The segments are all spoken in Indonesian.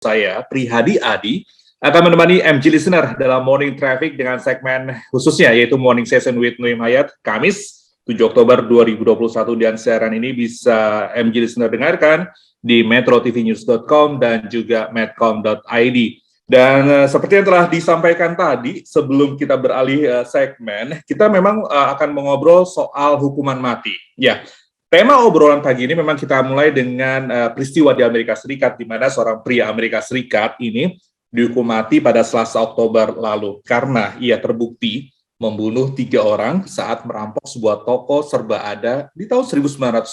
saya, Prihadi Adi, akan menemani MG Listener dalam Morning Traffic dengan segmen khususnya, yaitu Morning Session with Nuim Hayat, Kamis 7 Oktober 2021, dan siaran ini bisa MG Listener dengarkan di metrotvnews.com dan juga medcom.id. Dan seperti yang telah disampaikan tadi, sebelum kita beralih segmen, kita memang akan mengobrol soal hukuman mati. Ya, tema obrolan pagi ini memang kita mulai dengan peristiwa di Amerika Serikat, di mana seorang pria Amerika Serikat ini dihukum mati pada Selasa Oktober lalu karena ia terbukti membunuh 3 orang saat merampok sebuah toko serba ada di tahun 1994.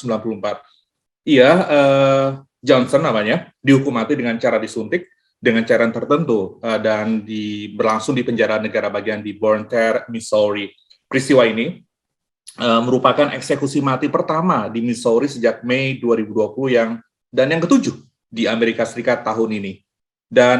Ia, Johnson namanya, dihukum mati dengan cara disuntik dengan cairan tertentu dan berlangsung di penjara negara bagian di Bonne Terre, Missouri. Peristiwa ini merupakan eksekusi mati pertama di Missouri sejak Mei 2020 yang ketujuh di Amerika Serikat tahun ini. Dan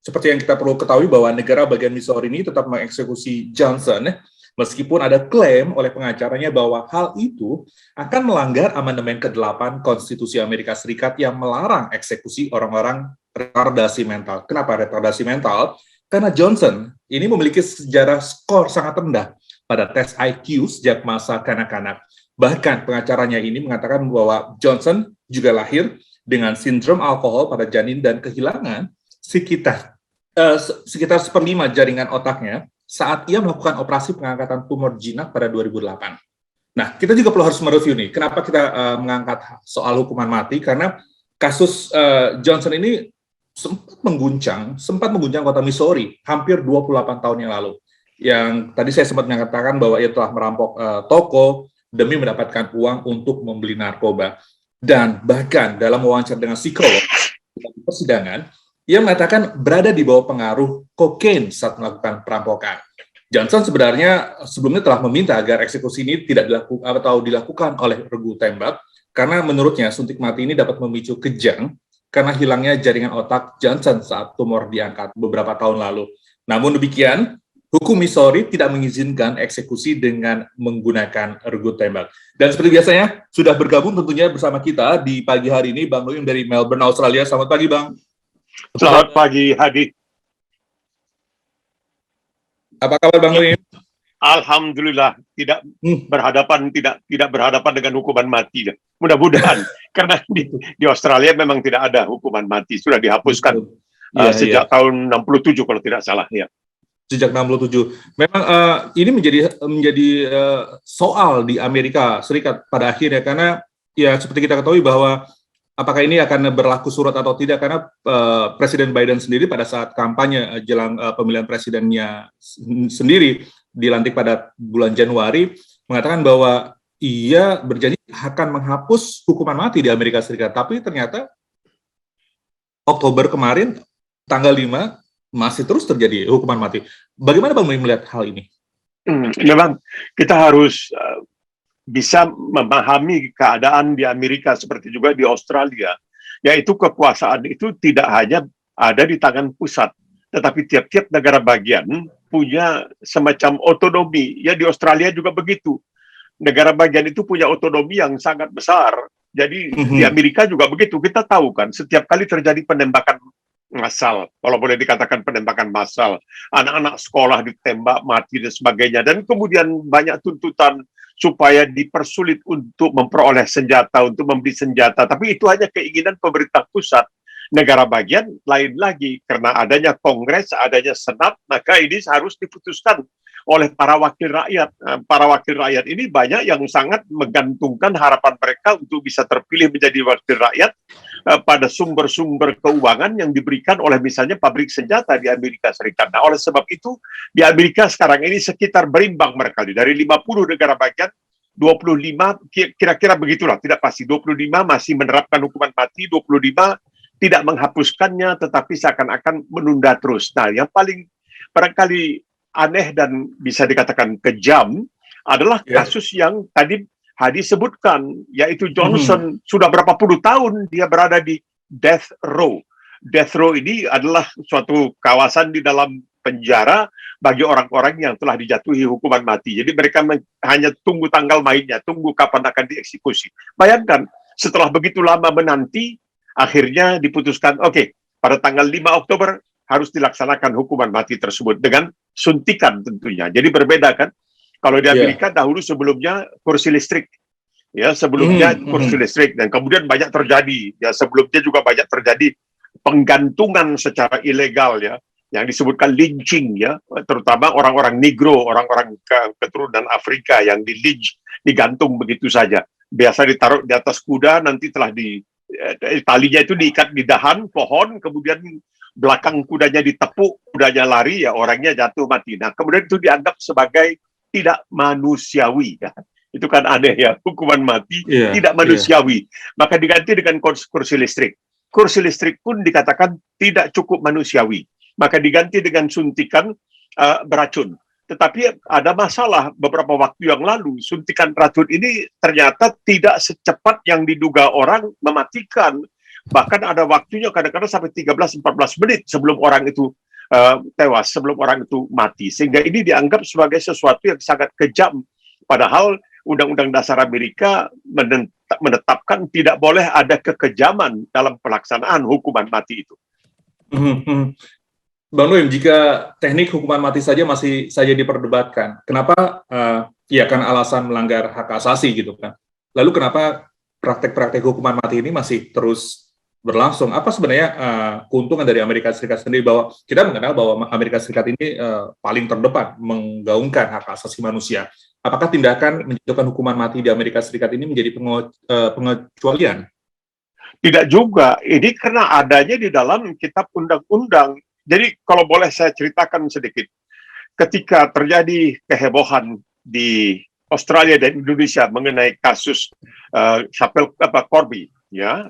seperti yang kita perlu ketahui bahwa negara bagian Missouri ini tetap mengeksekusi Johnson meskipun ada klaim oleh pengacaranya bahwa hal itu akan melanggar amandemen ke-8 Konstitusi Amerika Serikat yang melarang eksekusi orang-orang retardasi mental. Kenapa retardasi mental? Karena Johnson ini memiliki sejarah skor sangat rendah pada tes IQ sejak masa kanak-kanak. Bahkan pengacaranya ini mengatakan bahwa Johnson juga lahir dengan sindrom alkohol pada janin dan kehilangan sekitar 1/5 jaringan otaknya saat ia melakukan operasi pengangkatan tumor jinak pada 2008. Nah, kita juga perlu harus mereview nih, kenapa kita mengangkat soal hukuman mati, karena kasus Johnson ini sempat mengguncang kota Missouri hampir 28 tahun yang lalu. Yang tadi saya sempat mengatakan bahwa ia telah merampok toko demi mendapatkan uang untuk membeli narkoba. Dan bahkan dalam wawancara dengan psikolog di persidangan, ia mengatakan berada di bawah pengaruh kokain saat melakukan perampokan. Johnson sebenarnya sebelumnya telah meminta agar eksekusi ini tidak dilakukan oleh regu tembak, karena menurutnya suntik mati ini dapat memicu kejang karena hilangnya jaringan otak Johnson saat tumor diangkat beberapa tahun lalu. Namun demikian, hukum Missouri tidak mengizinkan eksekusi dengan menggunakan regu tembak. Dan seperti biasanya, sudah bergabung tentunya bersama kita di pagi hari ini, Bang Nuim dari Melbourne, Australia. Selamat pagi, Bang. Selamat pagi, Hadi. Apa kabar, Bang Nuim? Alhamdulillah, tidak berhadapan dengan hukuman mati. Mudah-mudahan, karena di Australia memang tidak ada hukuman mati, sudah dihapuskan sejak tahun 67 kalau tidak salah, ya. Sejak 67. Memang ini menjadi soal di Amerika Serikat pada akhirnya, karena ya seperti kita ketahui bahwa apakah ini akan berlaku surut atau tidak, karena Presiden Biden sendiri pada saat kampanye jelang pemilihan presidennya sendiri dilantik pada bulan Januari mengatakan bahwa ia berjanji akan menghapus hukuman mati di Amerika Serikat, tapi ternyata Oktober kemarin tanggal 5 masih terus terjadi hukuman mati. Bagaimana Bang melihat hal ini? Memang kita harus bisa memahami keadaan di Amerika seperti juga di Australia, yaitu kekuasaan itu tidak hanya ada di tangan pusat, tetapi tiap-tiap negara bagian punya semacam otonomi. Ya, di Australia juga begitu. Negara bagian itu punya otonomi yang sangat besar. Jadi di Amerika juga begitu. Kita tahu kan, setiap kali terjadi penembakan massal, kalau boleh dikatakan penembakan massal, anak-anak sekolah ditembak mati dan sebagainya, dan kemudian banyak tuntutan supaya dipersulit untuk memperoleh senjata, untuk membeli senjata. Tapi itu hanya keinginan pemerintah pusat. Negara bagian lain lagi, karena adanya Kongres, adanya Senat, maka ini harus diputuskan oleh para wakil rakyat. Para wakil rakyat ini banyak yang sangat menggantungkan harapan mereka untuk bisa terpilih menjadi wakil rakyat pada sumber-sumber keuangan yang diberikan oleh misalnya pabrik senjata di Amerika Serikat. Nah, oleh sebab itu, di Amerika sekarang ini sekitar berimbang mereka. Dari 50 negara bagian, 25, kira-kira begitulah, tidak pasti. 25 masih menerapkan hukuman mati, 25 tidak menghapuskannya, tetapi seakan-akan menunda terus. Nah, yang paling barangkali aneh dan bisa dikatakan kejam adalah kasus yang tadi Hadi sebutkan, yaitu Johnson. Sudah berapa puluh tahun dia berada di death row. Death row ini adalah suatu kawasan di dalam penjara bagi orang-orang yang telah dijatuhi hukuman mati. Jadi mereka hanya tunggu tanggal mainnya, tunggu kapan akan dieksekusi. Bayangkan, setelah begitu lama menanti, akhirnya diputuskan, oke, pada tanggal 5 Oktober harus dilaksanakan hukuman mati tersebut dengan suntikan tentunya. Jadi berbeda kan? Kalau di Amerika dahulu sebelumnya kursi listrik, ya sebelumnya kursi listrik, dan kemudian banyak terjadi, ya sebelumnya juga banyak terjadi penggantungan secara ilegal, ya yang disebutkan lynching, ya terutama orang-orang Negro, orang-orang keturunan Afrika yang di-lynch, digantung begitu saja. Biasa ditaruh di atas kuda, nanti telah talinya itu diikat di dahan pohon, kemudian belakang kudanya ditepuk, kudanya lari, ya orangnya jatuh mati. Nah, kemudian itu dianggap sebagai tidak manusiawi, ya. Itu kan aneh, ya, hukuman mati tidak manusiawi. Maka diganti dengan kursi listrik. Kursi listrik pun dikatakan tidak cukup manusiawi. Maka diganti dengan suntikan beracun. Tetapi ada masalah beberapa waktu yang lalu, suntikan racun ini ternyata tidak secepat yang diduga orang mematikan. Bahkan ada waktunya kadang-kadang sampai 13-14 menit sebelum orang itu tewas, sebelum orang itu mati. Sehingga ini dianggap sebagai sesuatu yang sangat kejam. Padahal Undang-Undang Dasar Amerika menetapkan tidak boleh ada kekejaman dalam pelaksanaan hukuman mati itu. Bang Noem, jika teknik hukuman mati saja masih saja diperdebatkan, kenapa ya kan alasan melanggar hak asasi gitu kan? Lalu kenapa praktek-praktek hukuman mati ini masih terus berlangsung? Apa sebenarnya keuntungan dari Amerika Serikat sendiri, bahwa kita mengenal bahwa Amerika Serikat ini paling terdepan menggaungkan hak asasi manusia? Apakah tindakan menjatuhkan hukuman mati di Amerika Serikat ini menjadi pengecualian? Tidak juga. Ini karena adanya di dalam kitab undang-undang. Jadi kalau boleh saya ceritakan sedikit. Ketika terjadi kehebohan di Australia dan Indonesia mengenai kasus Corby, ya,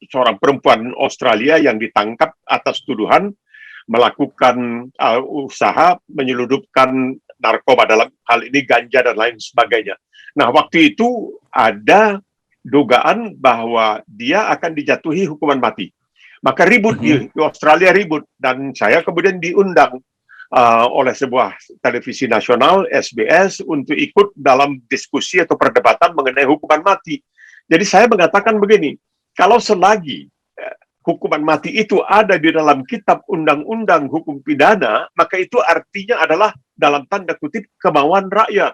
seorang perempuan Australia yang ditangkap atas tuduhan melakukan usaha menyelundupkan narkoba, dalam hal ini ganja dan lain sebagainya. Nah, waktu itu ada dugaan bahwa dia akan dijatuhi hukuman mati. Maka ribut di Australia, ribut, dan saya kemudian diundang oleh sebuah televisi nasional, SBS, untuk ikut dalam diskusi atau perdebatan mengenai hukuman mati. Jadi saya mengatakan begini, kalau selagi hukuman mati itu ada di dalam kitab undang-undang hukum pidana, maka itu artinya adalah dalam tanda kutip kemauan rakyat.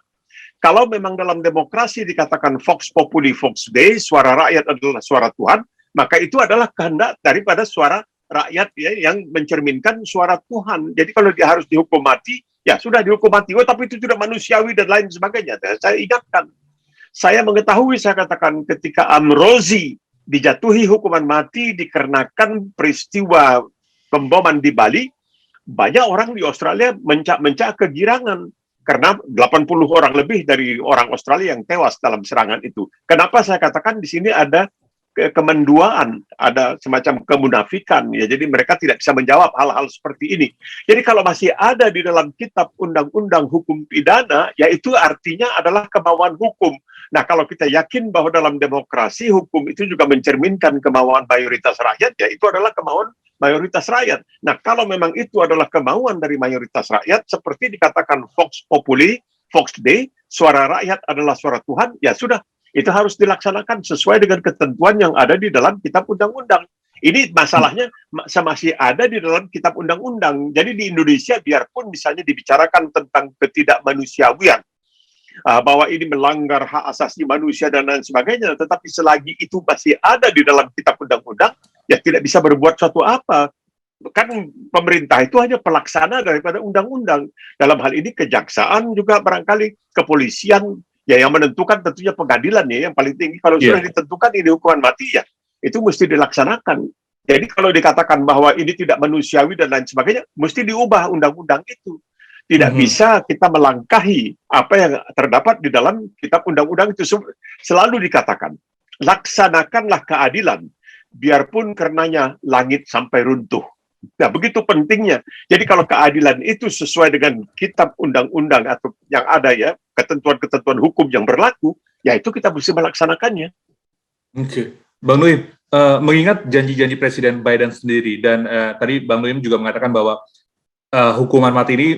Kalau memang dalam demokrasi dikatakan Vox Populi Vox Dei, suara rakyat adalah suara Tuhan, maka itu adalah kehendak daripada suara rakyat, ya, yang mencerminkan suara Tuhan. Jadi kalau dia harus dihukum mati, ya sudah dihukum mati. Oh, tapi itu tidak manusiawi dan lain sebagainya. Saya ingatkan, saya mengetahui, saya katakan, ketika Amrozi dijatuhi hukuman mati dikarenakan peristiwa pemboman di Bali, banyak orang di Australia mencak-mencak kegirangan karena 80 orang lebih dari orang Australia yang tewas dalam serangan itu. Kenapa saya katakan di sini ada kemenduaan, ada semacam kemunafikan, ya. Jadi mereka tidak bisa menjawab hal-hal seperti ini. Jadi kalau masih ada di dalam kitab undang-undang hukum pidana, yaitu artinya adalah kemauan hukum. Nah, kalau kita yakin bahwa dalam demokrasi hukum itu juga mencerminkan kemauan mayoritas rakyat, ya itu adalah kemauan mayoritas rakyat. Nah, kalau memang itu adalah kemauan dari mayoritas rakyat, seperti dikatakan Vox Populi, Vox Dei, suara rakyat adalah suara Tuhan, ya sudah, itu harus dilaksanakan sesuai dengan ketentuan yang ada di dalam kitab undang-undang. Ini masalahnya masih ada di dalam kitab undang-undang. Jadi di Indonesia, biarpun misalnya dibicarakan tentang ketidakmanusiawian, bahwa ini melanggar hak asasi manusia dan lain sebagainya, tetapi selagi itu masih ada di dalam kitab undang-undang, ya tidak bisa berbuat suatu apa. Kan pemerintah itu hanya pelaksana daripada undang-undang. Dalam hal ini kejaksaan juga barangkali, kepolisian, ya yang menentukan tentunya pengadilan, ya yang paling tinggi. Kalau sudah ditentukan ini hukuman mati, ya itu mesti dilaksanakan. Jadi kalau dikatakan bahwa ini tidak manusiawi dan lain sebagainya, mesti diubah undang-undang itu. Tidak bisa kita melangkahi apa yang terdapat di dalam kitab undang-undang itu. Selalu dikatakan, laksanakanlah keadilan, biarpun karenanya langit sampai runtuh. Nah, begitu pentingnya. Jadi kalau keadilan itu sesuai dengan kitab undang-undang atau yang ada, ya, ketentuan-ketentuan hukum yang berlaku, ya itu kita mesti melaksanakannya. Oke. Bang Noem, mengingat janji-janji Presiden Biden sendiri, dan tadi Bang Noem juga mengatakan bahwa hukuman mati ini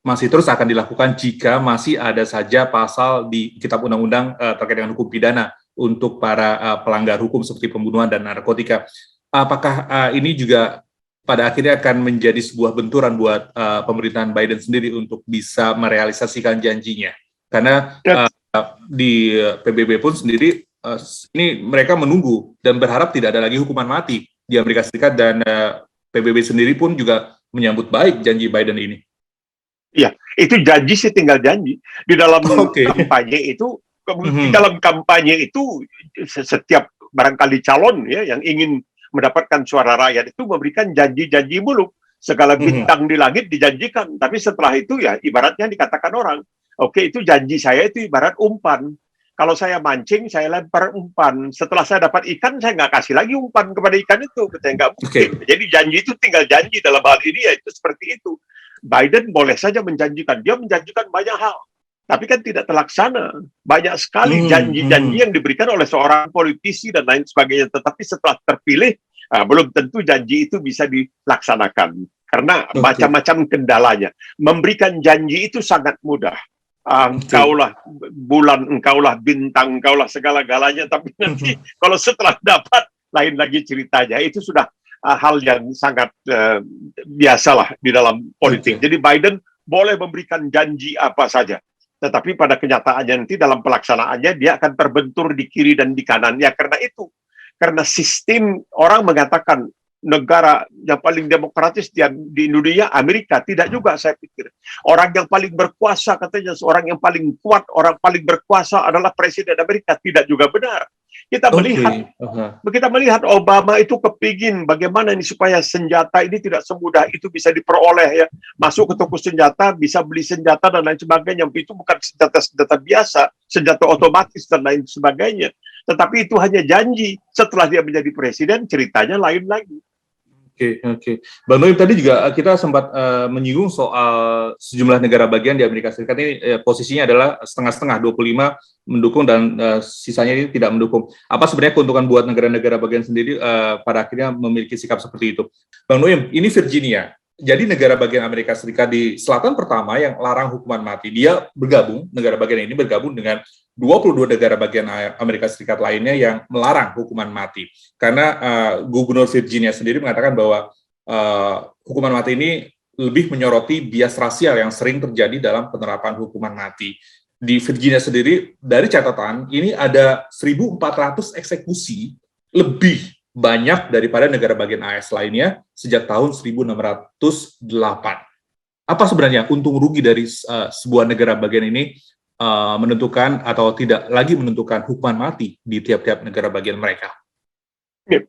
masih terus akan dilakukan jika masih ada saja pasal di kitab undang-undang terkait dengan hukum pidana untuk para pelanggar hukum seperti pembunuhan dan narkotika. Apakah ini juga pada akhirnya akan menjadi sebuah benturan buat pemerintahan Biden sendiri untuk bisa merealisasikan janjinya. Karena di PBB pun sendiri ini mereka menunggu dan berharap tidak ada lagi hukuman mati di Amerika Serikat, dan PBB sendiri pun juga menyambut baik janji Biden ini. Iya, itu janji sih tinggal janji. Di dalam kampanye itu, setiap barangkali calon ya yang ingin mendapatkan suara rakyat itu memberikan janji-janji mulu. Segala bintang di langit dijanjikan, tapi setelah itu ya ibaratnya dikatakan orang, oke, itu janji saya itu ibarat umpan. Kalau saya mancing, saya lempar umpan. Setelah saya dapat ikan, saya nggak kasih lagi umpan kepada ikan itu. Nggak mungkin. Jadi janji itu tinggal janji. Dalam hal ini ya itu seperti itu. Biden boleh saja menjanjikan. Dia menjanjikan banyak hal. Tapi kan tidak terlaksana. Banyak sekali janji-janji yang diberikan oleh seorang politisi dan lain sebagainya. Tetapi setelah terpilih, belum tentu janji itu bisa dilaksanakan. Karena macam-macam kendalanya. Memberikan janji itu sangat mudah. Engkaulah bulan, engkaulah bintang, engkaulah segala-galanya. Tapi nanti kalau setelah dapat, lain lagi ceritanya. Itu sudah hal yang sangat biasalah di dalam politik. Jadi Biden boleh memberikan janji apa saja. Tetapi pada kenyataannya nanti dalam pelaksanaannya dia akan terbentur di kiri dan di kanan. Ya karena itu. Karena sistem, orang mengatakan negara yang paling demokratis di dunia Amerika. Tidak juga saya pikir. Orang yang paling berkuasa katanya, seorang yang paling kuat, orang paling berkuasa adalah Presiden Amerika. Tidak juga benar. Kita melihat Obama itu kepingin bagaimana ini supaya senjata ini tidak semudah itu bisa diperoleh ya. Masuk ke toko senjata, bisa beli senjata dan lain sebagainya. Itu bukan senjata-senjata biasa, senjata otomatis dan lain sebagainya. Tetapi itu hanya janji. Setelah dia menjadi presiden, ceritanya lain lagi. Oke. Bang Noim, tadi juga kita sempat menyinggung soal sejumlah negara bagian di Amerika Serikat ini posisinya adalah setengah-setengah, 25 mendukung dan sisanya ini tidak mendukung. Apa sebenarnya keuntungan buat negara-negara bagian sendiri pada akhirnya memiliki sikap seperti itu? Bang Noim, ini Virginia. Jadi negara bagian Amerika Serikat di selatan pertama yang larang hukuman mati. Dia bergabung, negara bagian ini bergabung dengan 22 negara bagian Amerika Serikat lainnya yang melarang hukuman mati. Karena Gubernur Virginia sendiri mengatakan bahwa hukuman mati ini lebih menyoroti bias rasial yang sering terjadi dalam penerapan hukuman mati. Di Virginia sendiri, dari catatan, ini ada 1.400 eksekusi lebih banyak daripada negara bagian AS lainnya sejak tahun 1608. Apa sebenarnya untung rugi dari sebuah negara bagian ini menentukan atau tidak lagi menentukan hukuman mati di tiap-tiap negara bagian mereka?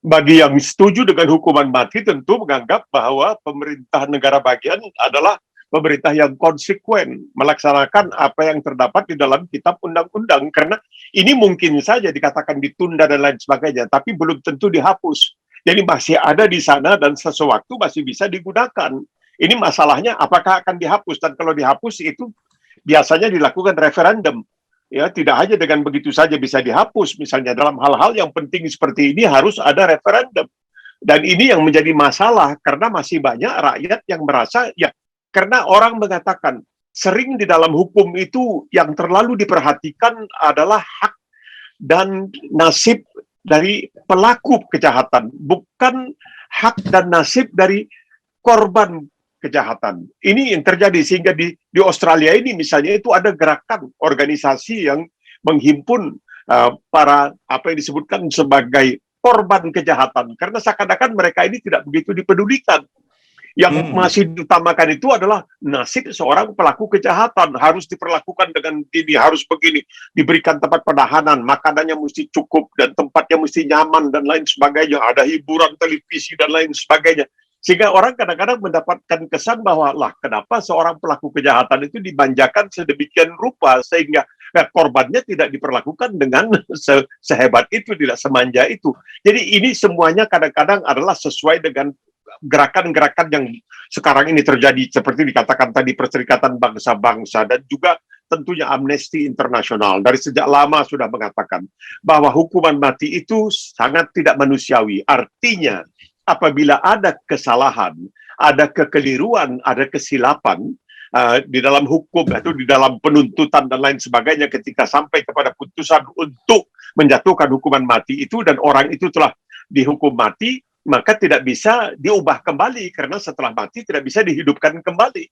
Bagi yang setuju dengan hukuman mati tentu menganggap bahwa pemerintah negara bagian adalah pemerintah yang konsekuen melaksanakan apa yang terdapat di dalam kitab undang-undang, karena ini mungkin saja dikatakan ditunda dan lain sebagainya, tapi belum tentu dihapus. Jadi masih ada di sana dan sewaktu masih bisa digunakan. Ini masalahnya apakah akan dihapus, dan kalau dihapus itu biasanya dilakukan referendum. Ya, tidak hanya dengan begitu saja bisa dihapus. Misalnya dalam hal-hal yang penting seperti ini harus ada referendum. Dan ini yang menjadi masalah karena masih banyak rakyat yang merasa ya, karena orang mengatakan sering di dalam hukum itu yang terlalu diperhatikan adalah hak dan nasib dari pelaku kejahatan, bukan hak dan nasib dari korban kejahatan. Ini yang terjadi sehingga di Australia ini misalnya itu ada gerakan organisasi yang menghimpun para apa yang disebutkan sebagai korban kejahatan, karena seakan-akan mereka ini tidak begitu dipedulikan. Yang masih diutamakan itu adalah nasib seorang pelaku kejahatan, harus diperlakukan dengan ini, harus begini, diberikan tempat penahanan, makanannya mesti cukup dan tempatnya mesti nyaman dan lain sebagainya, ada hiburan televisi dan lain sebagainya. Sehingga orang kadang-kadang mendapatkan kesan bahwa lah kenapa seorang pelaku kejahatan itu dimanjakan sedemikian rupa sehingga korbannya tidak diperlakukan dengan sehebat itu, tidak semanja itu. Jadi ini semuanya kadang-kadang adalah sesuai dengan gerakan-gerakan yang sekarang ini terjadi seperti dikatakan tadi, Perserikatan Bangsa-Bangsa dan juga tentunya Amnesty International dari sejak lama sudah mengatakan bahwa hukuman mati itu sangat tidak manusiawi. Artinya apabila ada kesalahan, ada kekeliruan, ada kesilapan di dalam hukum atau di dalam penuntutan dan lain sebagainya, ketika sampai kepada putusan untuk menjatuhkan hukuman mati itu dan orang itu telah dihukum mati, maka tidak bisa diubah kembali karena setelah mati tidak bisa dihidupkan kembali.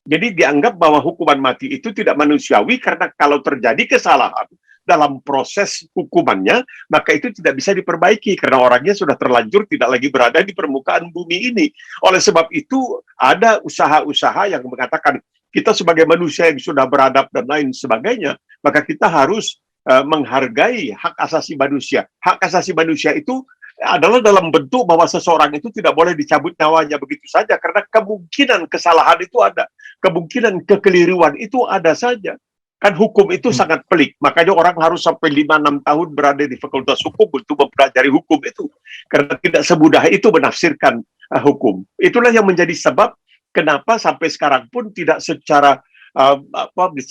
Jadi dianggap bahwa hukuman mati itu tidak manusiawi karena kalau terjadi kesalahan dalam proses hukumannya, maka itu tidak bisa diperbaiki karena orangnya sudah terlanjur tidak lagi berada di permukaan bumi ini. Oleh sebab itu ada usaha-usaha yang mengatakan kita sebagai manusia yang sudah beradab dan lain sebagainya, maka kita harus menghargai hak asasi manusia. Hak asasi manusia itu adalah dalam bentuk bahwa seseorang itu tidak boleh dicabut nyawanya begitu saja karena kemungkinan kesalahan itu ada, kemungkinan kekeliruan itu ada saja. Kan hukum itu sangat pelik, makanya orang harus sampai 5-6 tahun berada di fakultas hukum untuk mempelajari hukum itu, karena tidak semudah itu menafsirkan hukum. Itulah yang menjadi sebab kenapa sampai sekarang pun tidak secara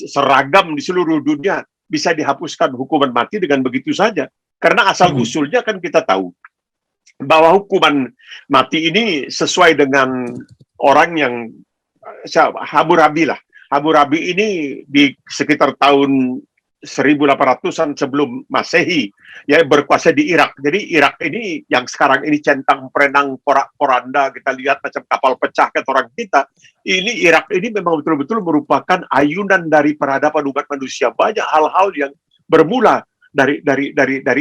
seragam di seluruh dunia bisa dihapuskan hukuman mati dengan begitu saja. Karena asal-usulnya kan kita tahu bahwa hukuman mati ini sesuai dengan orang yang Hammurabi lah. Hammurabi ini di sekitar tahun 1800-an sebelum Masehi, ya, berkuasa di Irak. Jadi Irak ini yang sekarang ini centang perenang porak-poranda, kita lihat macam kapal pecah kata orang kita. Ini Irak ini memang betul-betul merupakan ayunan dari peradaban umat manusia. Banyak hal-hal yang bermula dari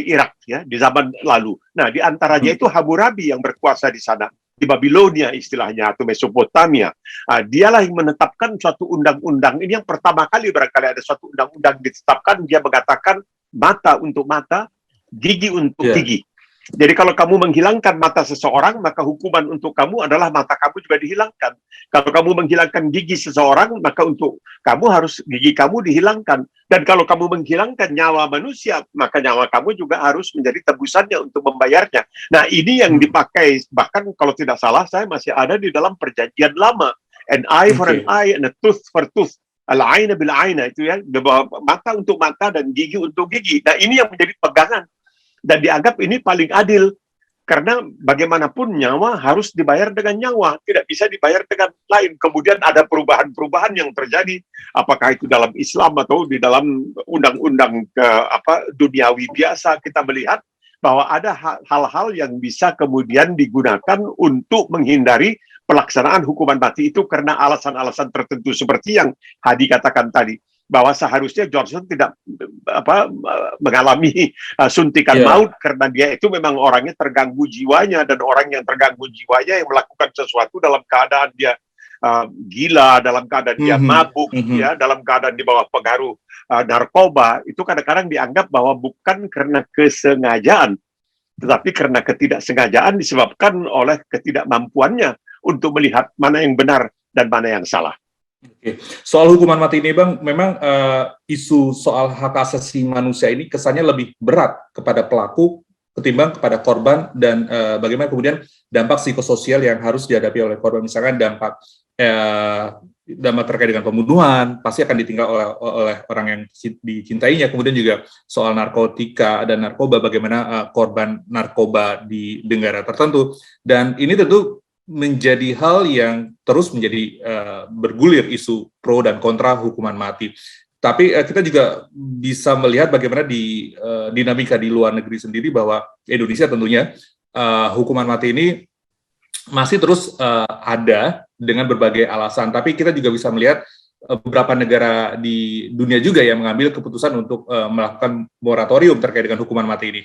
Irak, ya, di zaman lalu. Nah, di antaranya itu Hammurabi yang berkuasa di sana, di Babilonia istilahnya, atau Mesopotamia. Dialah yang menetapkan suatu undang-undang. Ini yang pertama kali barangkali ada suatu undang-undang ditetapkan, dia mengatakan mata untuk mata, gigi untuk gigi. Jadi kalau kamu menghilangkan mata seseorang, maka hukuman untuk kamu adalah mata kamu juga dihilangkan. Kalau kamu menghilangkan gigi seseorang, maka untuk kamu harus gigi kamu dihilangkan. Dan kalau kamu menghilangkan nyawa manusia, maka nyawa kamu juga harus menjadi tebusannya untuk membayarnya. Nah, ini yang dipakai, bahkan kalau tidak salah, saya masih ada di dalam perjanjian lama. An eye for an eye and a tooth for tooth. Al-aina bil-aina, itu ya, mata untuk mata dan gigi untuk gigi. Nah, ini yang menjadi pegangan. Dan dianggap ini paling adil. Karena bagaimanapun nyawa harus dibayar dengan nyawa, tidak bisa dibayar dengan lain. Kemudian ada perubahan-perubahan yang terjadi, apakah itu dalam Islam atau di dalam undang-undang duniawi biasa, kita melihat bahwa ada hal-hal yang bisa kemudian digunakan untuk menghindari pelaksanaan hukuman mati itu karena alasan-alasan tertentu seperti yang Hadi katakan tadi, bahwa seharusnya Johnson tidak mengalami suntikan maut karena dia itu memang orangnya terganggu jiwanya, dan orang yang terganggu jiwanya yang melakukan sesuatu dalam keadaan dia gila, dalam keadaan dia mabuk, ya, dalam keadaan di bawah pengaruh narkoba, itu kadang-kadang dianggap bahwa bukan karena kesengajaan, tetapi karena ketidaksengajaan disebabkan oleh ketidakmampuannya untuk melihat mana yang benar dan mana yang salah. Oke. Soal hukuman mati ini, Bang, memang isu soal hak asasi manusia ini kesannya lebih berat kepada pelaku ketimbang kepada korban, dan bagaimana kemudian dampak psikososial yang harus dihadapi oleh korban. Misalkan dampak terkait dengan pembunuhan, pasti akan ditinggal oleh orang yang dicintainya. Kemudian juga soal narkotika dan narkoba, bagaimana korban narkoba di negara tertentu. Dan ini tentu menjadi hal yang terus menjadi bergulir isu pro dan kontra hukuman mati. Tapi kita juga bisa melihat bagaimana di dinamika di luar negeri sendiri, bahwa Indonesia tentunya hukuman mati ini masih terus ada dengan berbagai alasan. Tapi kita juga bisa melihat beberapa negara di dunia juga yang mengambil keputusan untuk melakukan moratorium terkait dengan hukuman mati ini.